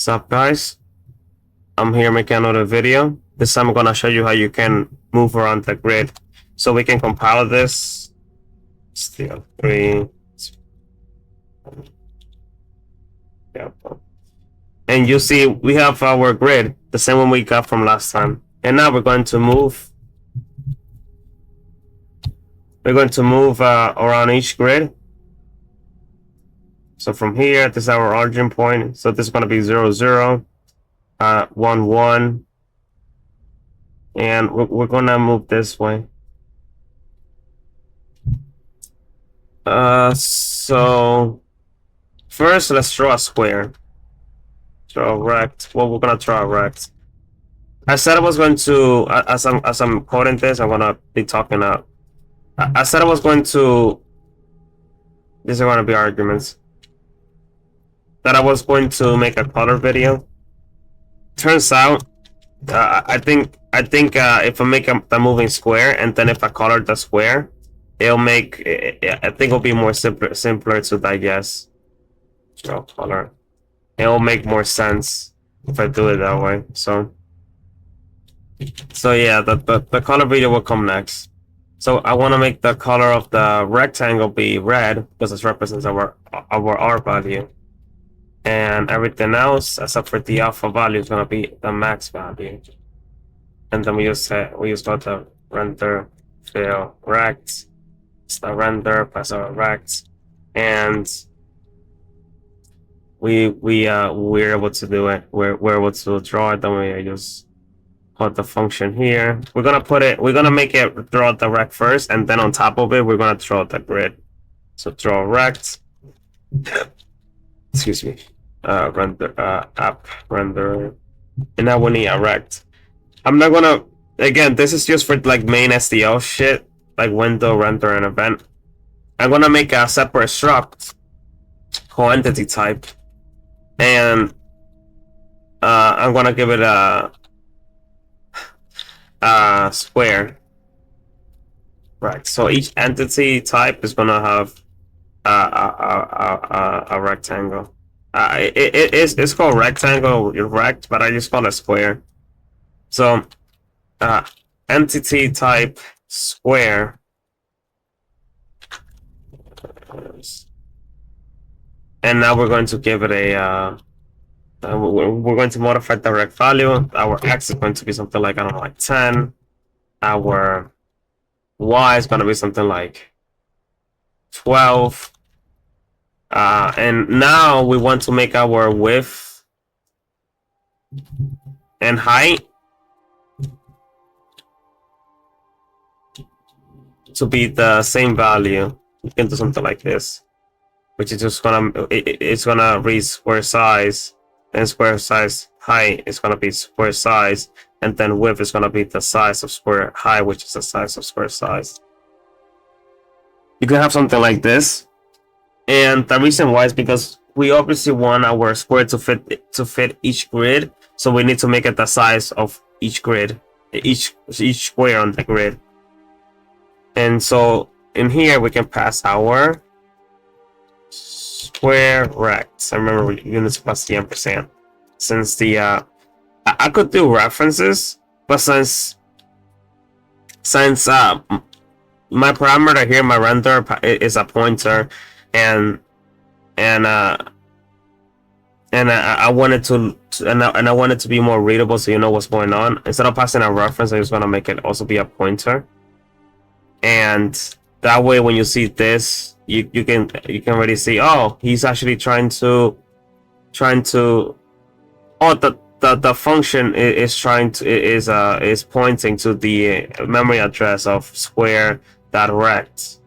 What's up, guys? I'm here making another video. This time I'm gonna show you how you can move around the grid. So we can compile this. SDL3. Yeah. And you see we have our grid, the same one we got from last time. And now we're going to move. We're going to move around each grid. So from here, this is our origin point. So this is going to be 0, 0, 1, 1. And we're going to move this way. So first, let's draw a square. Draw a rect. Well, we're going to draw a rect. I said I was going to, as I'm coding this, I'm going to be talking out. I said I was going to, these are going to be arguments, that I was going to make a color video. Turns out, I think if I make the moving square and then if I color the square, it'll make, I think it'll be more simpler to digest. Draw color. It'll make more sense if I do it that way. So yeah, the color video will come next. So I want to make the color of the rectangle be red because it represents our R value. And everything else, except for the alpha value, is gonna be the max value. And then we use got the render fill rect. It's the render plus our rect, and we're able to do it. We're able to draw it. Then we just put the function here. We're gonna make it draw the rect first, and then on top of it, we're gonna draw the grid. So draw rect. Excuse me. Render app render, and now we need a rect. I'm not gonna, again, this is just for like main SDL shit, like window, render, and event. I'm gonna make a separate struct called entity type, and I'm gonna give it a square. Right. So each entity type is gonna have a rectangle. It's called rectangle rect, but I just call it square. So entity type square, and now we're going to give it a we're going to modify the rect value. Our x is going to be something like, I don't know, like 10. Our y is going to be something like 12. And now we want to make our width and height to be the same value. You can do something like this, which is just it's gonna read square size, and square size height is gonna be square size, and then width is gonna be the size of square height, which is the size of square size. You can have something like this. And the reason why is because we obviously want our square to fit each grid, so we need to make it the size of each grid, each square on the grid. And so in here we can pass our square rect. I remember units plus the ampersand. Since the I could do references, but since my parameter here, my render is a pointer. And I wanted I wanted to be more readable, so you know what's going on. Instead of passing a reference, I just want to make it also be a pointer, and that way when you see this, you can already see, oh, he's actually trying to oh, the function is pointing to the memory address of square.rect.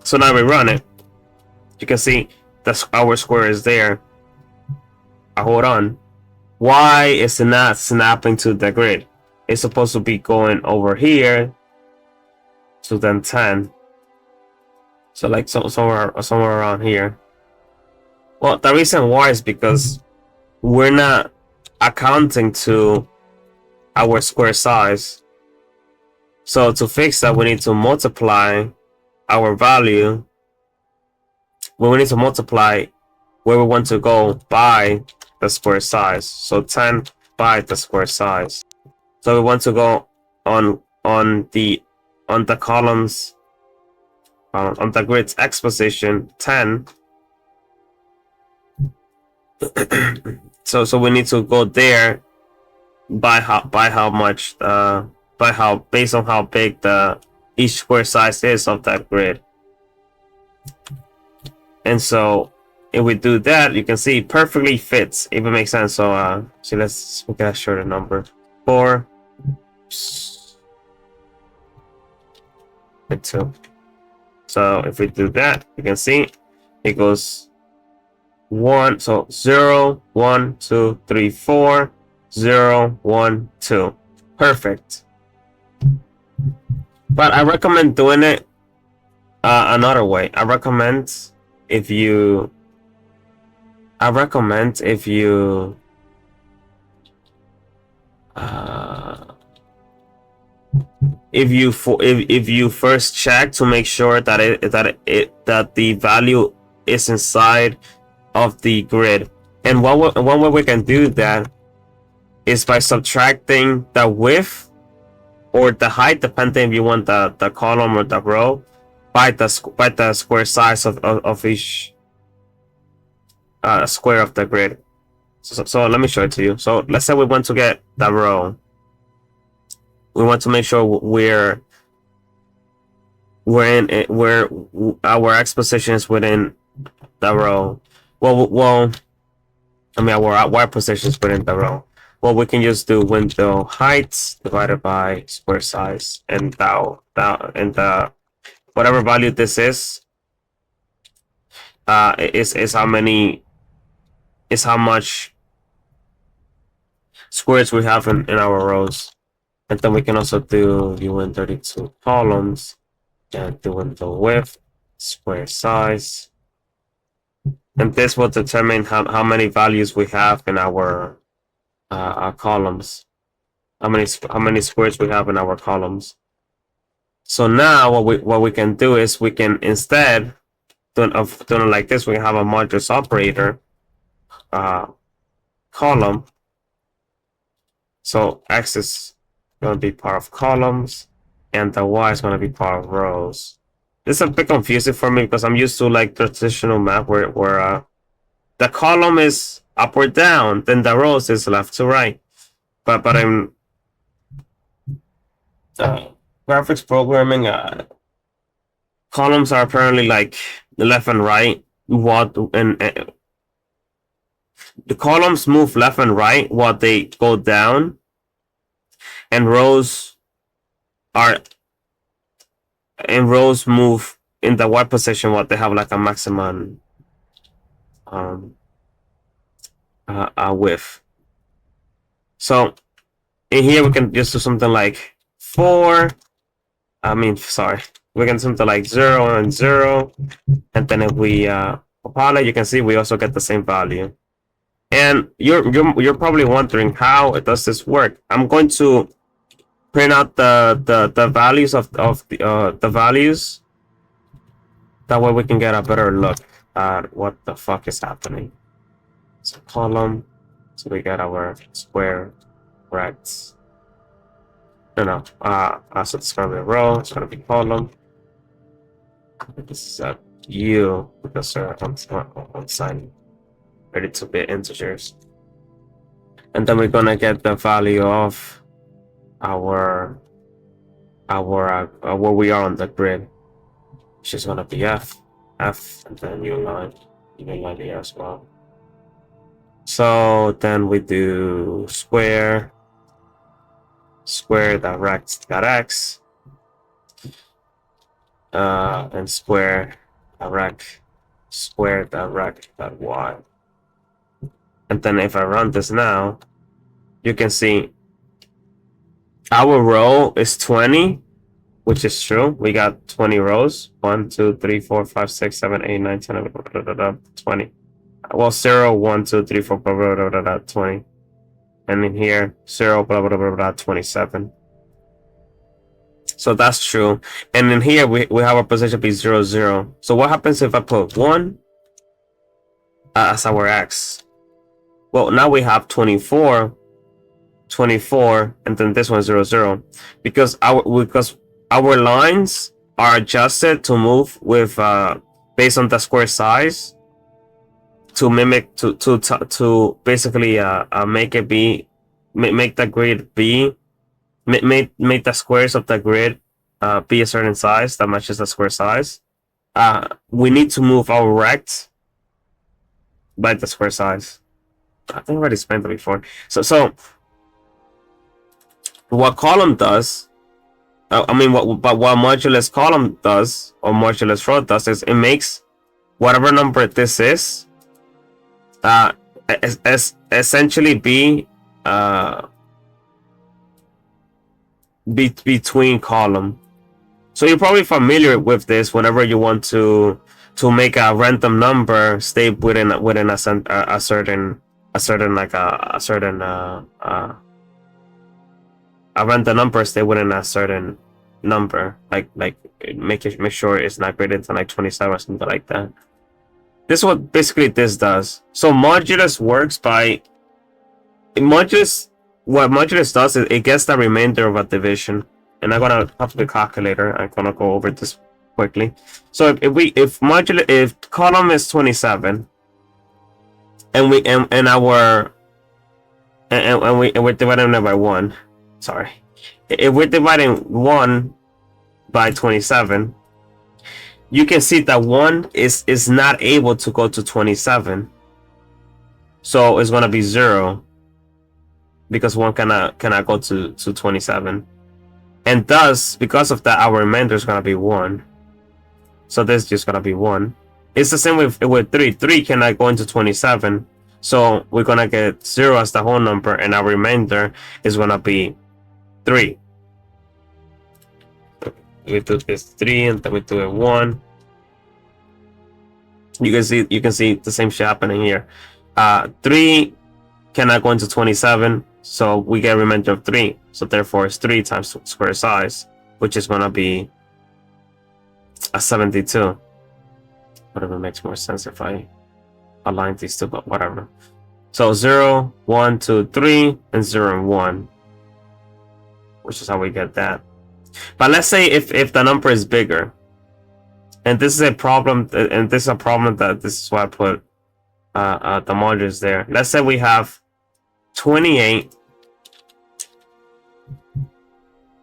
So now we run it. You can see that our square is there. Hold on. Why is it not snapping to the grid? It's supposed to be going over here to then 10. So like somewhere around here. Well, the reason why is because we're not accounting to our square size. So to fix that, we need to multiply our value. We need to multiply where we want to go by the square size. So 10 by the square size. So we want to go on the columns on the grid's X position 10. so we need to go there by how much based on how big the each square size is of that grid. And so if we do that, you can see it perfectly fits, if it makes sense. So let's look at a shorter number. 4 and 2. So if we do that, you can see it goes 1, so 0, 1, 2, 3, 4, 0, 1, 2. Perfect. But I recommend doing it another way. I recommend if you if you first check to make sure that the value is inside of the grid. And one way we can do that is by subtracting the width or the height, depending if you want the column or the row, by the square size of each square of the grid. So let me show it to you. So let's say we want to get the row. We want to make sure where our X position is within the row. Well, I mean our Y position is within the row. Well, we can just do window height divided by square size, and the whatever value this is how much squares we have in our rows. And then we can also do UN32 columns and do window width, square size. And this will determine how many values we have in our columns. How many squares we have in our columns. So now what we can do is we can, instead of doing it like this, we have a modulus operator column. So X is going to be part of columns and the Y is going to be part of rows. This is a bit confusing for me because I'm used to like traditional math where the column is up or down, then the rows is left to right. But I'm graphics programming, columns are apparently like left and right. The columns move left and right while they go down, and rows move in the Y position while they have like a maximum width. So in here we can just do something like 4. We can do something like 0 and 0, and then if we compile it, you can see we also get the same value. And you're probably wondering, how does this work? I'm going to print out the values of the values. That way we can get a better look at what the fuck is happening. So column, so we get our square rects. So it's gonna be a row, it's gonna be column. This is a U because I'm signing 32-bit integers. And then we're gonna get the value of our where we are on the grid, which is gonna be F, and then new line here as well. So then we do square direct X, and square direct Y. And then if I run this now, you can see our row is 20, which is true. We got 20 rows. 1, 2, 3, 4, 5, 6, 7, 8, 9, 10, 11, 20. Well, 0, 1, 2, 3, 4, blah, blah, blah, blah, blah, 20. And in here, 0, blah, blah, blah, blah, 27. So that's true. And in here, we have our position be 0, 0. So what happens if I put 1, as our x. Well, now we have 24, 24, and then this one 0, 0, because our lines are adjusted to move with based on the square size to mimic to basically make it be make the grid be make the squares of the grid be a certain size that matches the square size. We need to move our rect by the square size. I think I already explained it before. So what column does, what modulus column does, or modulus row does, is it makes whatever number this is, essentially be between column. So you're probably familiar with this whenever you want to make a random number stay within a certain a random number stay within a certain number, like make sure it's not greater than like 27 or something like that. This is what basically this does. So modulus works by modulus. What modulus does is it gets the remainder of a division, and I'm gonna have the calculator. I'm gonna go over this quickly. So if column is 27, and we're dividing it by 1. Sorry, if we're dividing 1 by 27, you can see that 1 is not able to go to 27, so it's gonna be 0, because 1 cannot go to 27, and thus because of that our remainder is gonna be 1. So this is just gonna be 1. It's the same with 3. 3 cannot go into 27, so we're gonna get 0 as the whole number, and our remainder is gonna be 3. We do this 3, and then we do it 1. You can see the same shit happening here. 3 cannot go into 27, so we get a remainder of 3. So therefore, it's 3 times square size, which is gonna be a 72. Whatever makes more sense if I align these two, but whatever. So 0, 1, 2, 3, and 0 and 1, which is how we get that. But let's say if the number is bigger, and this is a problem, and this is a problem that this is why I put the modulus there. Let's say we have 28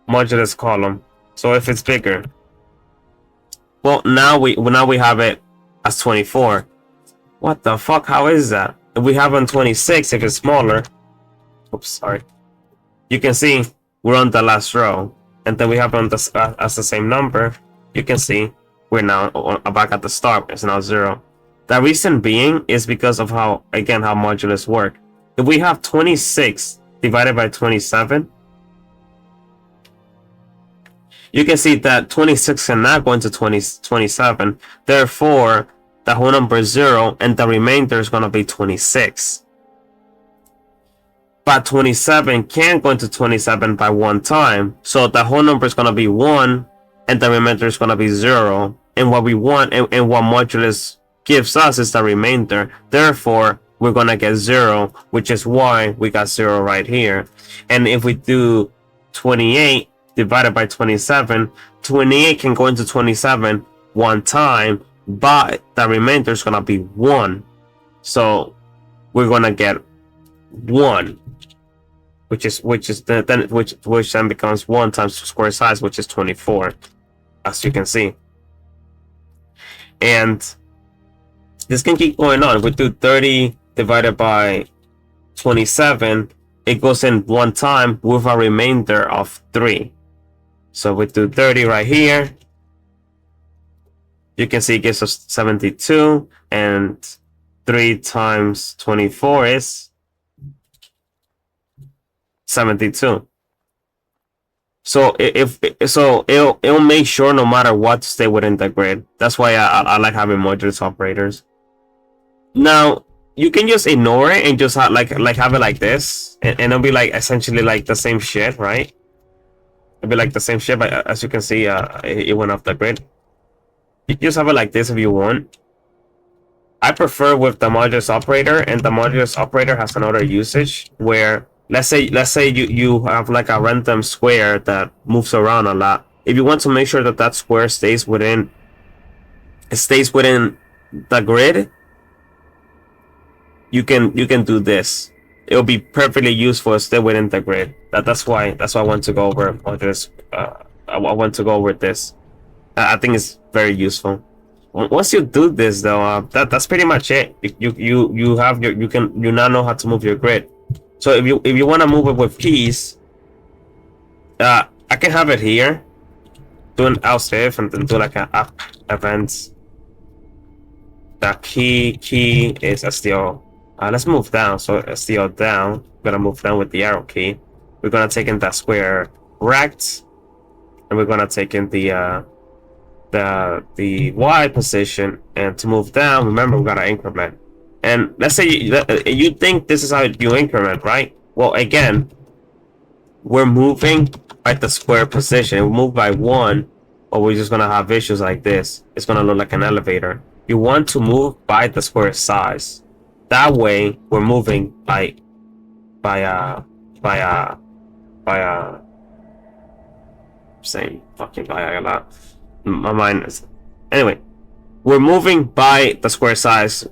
modulus column. So if it's bigger, well, now we have it as 24. What the fuck? How is that? If we have on 26, if it's smaller, oops, sorry. You can see we're on the last row, and then we have on the as the same number. You can see we're now back at the start. It's now 0. The reason being is because of how modulus work. If we have 26 divided by 27, you can see that 26 cannot go into 27. Therefore, the whole number is 0, and the remainder is going to be 26. But 27 can't go into 27 by 1 time, so the whole number is going to be 1, and the remainder is going to be 0. And what we want, and what modulus gives us, is the remainder. Therefore, we're going to get 0, which is why we got 0 right here. And if we do 28 divided by 27, 28 can go into 27 1 time, but the remainder is going to be 1. So we're going to get 1, which then becomes 1 times square size, which is 24, as you can see. And this can keep going on. If we do 30 divided by 27, it goes in 1 time with a remainder of 3. So we do 30 right here. You can see it gives us 72, and 3 times 24 is 72. So it'll make sure no matter what to stay within the grid. That's why I like having modulus operators. Now you can just ignore it and just have have it like this, and it'll be like essentially like the same shit, right? It'll be like the same shit, but as you can see, it went off the grid. You just have it like this if you want. I prefer with the modulus operator, and the modulus operator has another usage where let's say you have like a random square that moves around a lot. If you want to make sure that that square stays within the grid, you can do this. It'll be perfectly useful still within the grid. That's why I want to go over modulus. I want to go over this. I think it's very useful. Once you do this though, that's pretty much it. You have your you now know how to move your grid. So if you want to move it with keys, I can have it here, do an else if, and then do like an up events. The key is SDL. Let's move down. So SDL down. We're gonna move down with the arrow key. We're gonna take in that square rect, and we're gonna take in the Y position, and to move down, remember we gotta increment. And let's say you think this is how you increment, right? Well, again, we're moving by the square position. We move by 1, or we're just gonna have issues like this. It's gonna look like an elevator. You want to move by the square size. That way, we're moving by saying fucking by a lot. My mind is anyway. We're moving by the square size,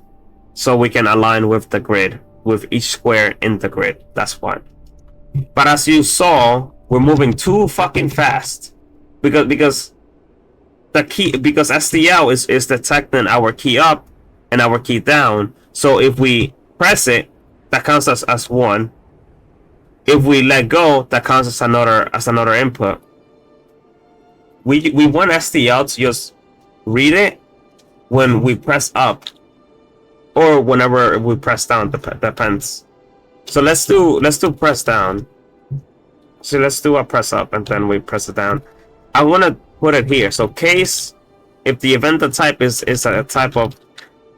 so we can align with the grid, with each square in the grid. That's one. But as you saw, we're moving too fucking fast because SDL is detecting our key up and our key down. So if we press it, that counts as 1. If we let go, that counts as another input. We want SDL to just read it when we press up, or whenever we press down. Depends. So let's do press down. So let's do a press up, and then we press it down. I want to put it here. So case, if the event type is a type of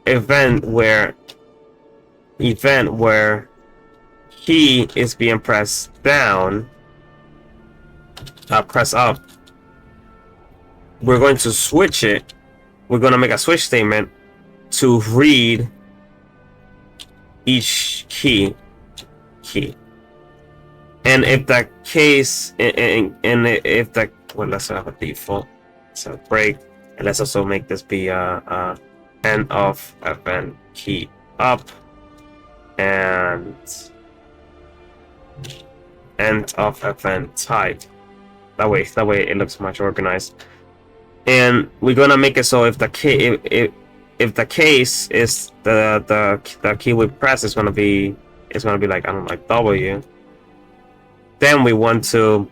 event where key is being pressed down, press up, we're going to switch it. We're going to make a switch statement to read each key. And if the case, and if the, well, let's have a default, so break, and let's also make this be end of event key up and end of event type. That way it looks much organized. And we're gonna make it so if the key if the case is the key we press is gonna be like, I don't know, like W. Then we want to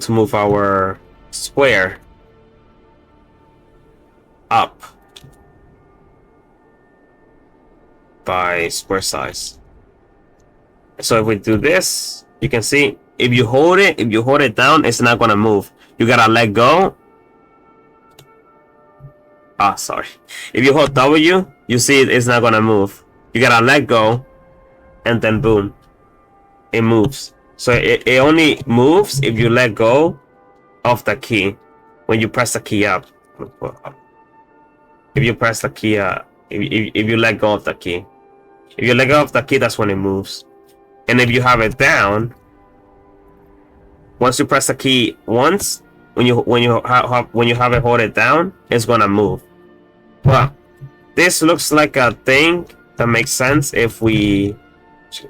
move our square up by square size. So if we do this, you can see if you hold it down, it's not gonna move. You gotta let go. Sorry. If you hold W, you see it's not gonna move. You gotta let go, and then boom, it moves. So it only moves if you let go of the key when you press the key up. If you press the key if you let go of the key. If you let go of the key, that's when it moves. And if you have it down, once you press the key once, when you have it hold it down, it's gonna move. Well, this looks like a thing that makes sense if we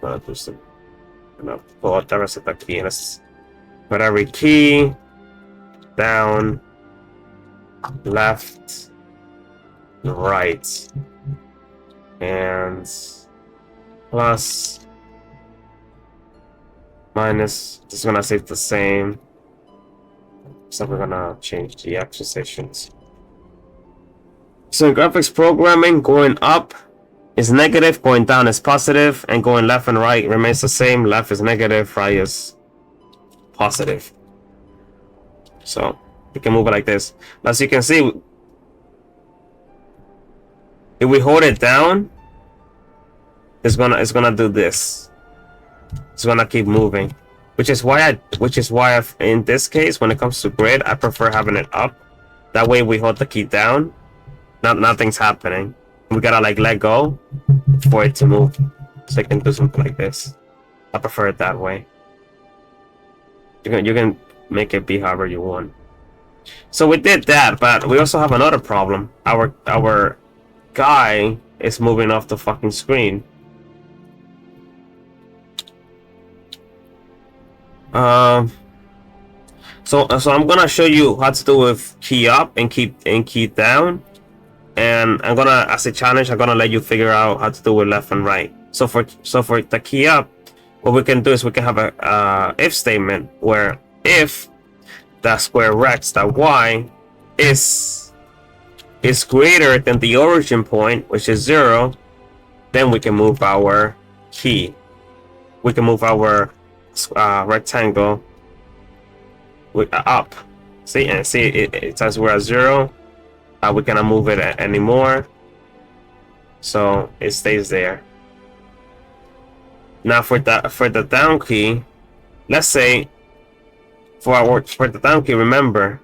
gonna do some, pull out the rest of the key. Let's put every key down, left, right, and plus, minus. Just gonna stay the same. So we're gonna change the accusations. So in graphics programming, going up is negative, going down is positive, and going left and right remains the same. Left is negative, right is positive. So we can move it like this. As you can see, if we hold it down, it's gonna do this. It's gonna keep moving, which is why in this case, when it comes to grid, I prefer having it up. That way we hold the key down, Nothing's happening. We gotta like let go for it to move. So I can do something like this. I prefer it that way. You can make it be however you want. So we did that, but we also have another problem. Our guy is moving off the fucking screen. So I'm gonna show you how to do with key up and key down, and I'm gonna, as a challenge, I'm gonna let you figure out how to do with left and right. So for the key up, what we can do is we can have a if statement where if the square rect, that y is greater than the origin point, which is 0, then we can move our key. We can move our rectangle up. See, and see it says we're at 0. We cannot move it anymore, so it stays there. Now for the down key, let's say for the down key, remember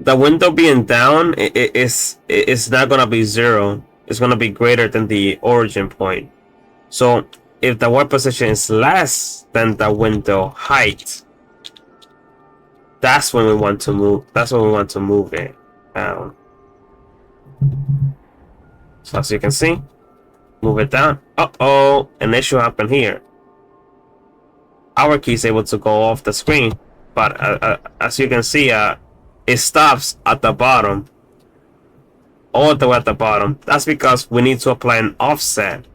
the window being down it's not gonna be 0. It's gonna be greater than the origin point. So if the y position is less than the window height, that's when we want to move. That's when we want to move it down. So as you can see, move it down. An issue happened here. Our key is able to go off the screen, but as you can see, it stops at the bottom, all the way at the bottom. That's because we need to apply an offset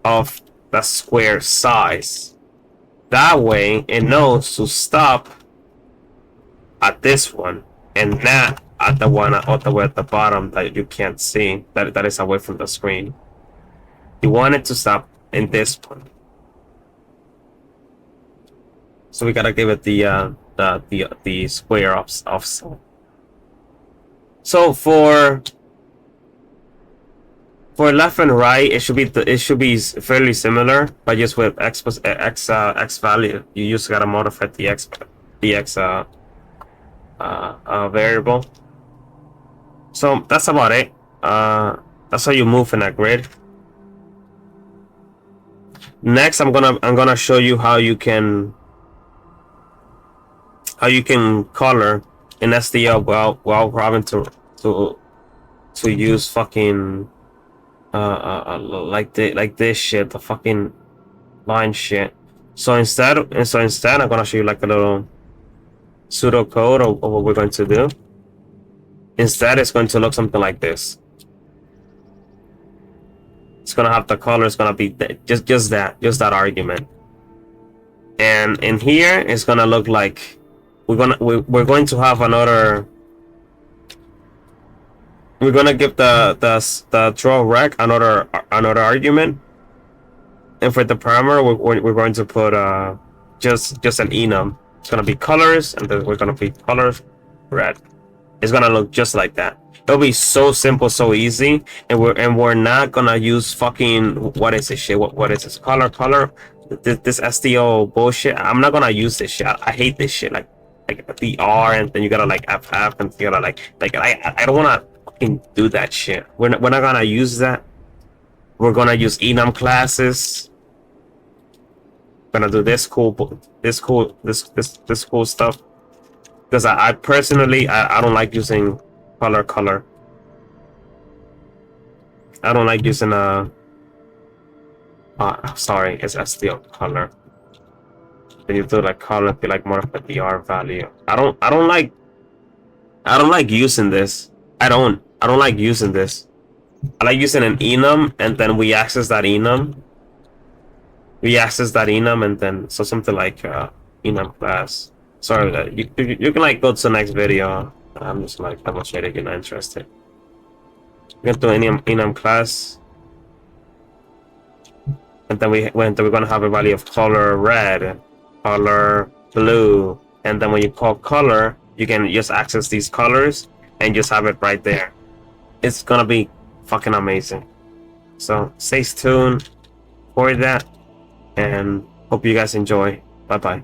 of the square size. That way, it knows to stop at this one and not at the one all the way at the bottom that you can't see, that is away from the screen. You want it to stop in this one. So we gotta give it the square offset. So for left and right, it should be fairly similar, but just with x value, you just gotta modify the x variable. So that's about it. That's how you move in a grid. Next, I'm gonna show you how you can color in SDL while having to use fucking like this shit, the fucking line shit. So instead I'm gonna show you like a little pseudo code of what we're going to do. Instead, it's going to look something like this. It's gonna have the color. It's gonna be just that argument. And in here, it's gonna look like we're going to have another. We're gonna give the draw rec another argument, and for the parameter, we're going to put just an enum. It's gonna be colors, and then we're gonna be colors red. It's gonna look just like that. It'll be so simple, so easy, and we're not gonna use fucking what is this shit? What is this color? This SDL bullshit. I'm not gonna use this shit. I hate this shit. Like the R, and then you gotta like F, and you gotta like I don't wanna fucking do that shit. We're not gonna use that. We're gonna use enum classes. We're gonna do this cool stuff. Because I personally, I don't like using color. I don't like using sorry, it's SDL color. Then you do like color, be like more of a DR value. I don't like using this. I don't like using this. I like using an enum, and then we access that enum. And then so something like enum class. Sorry, you can like go to the next video. I'm just like demonstrating, you're not interested. We're gonna do enum class, and then we're gonna have a value of color red, color blue, and then when you call color, you can just access these colors and just have it right there. It's gonna be fucking amazing. So stay tuned for that, and hope you guys enjoy. Bye bye.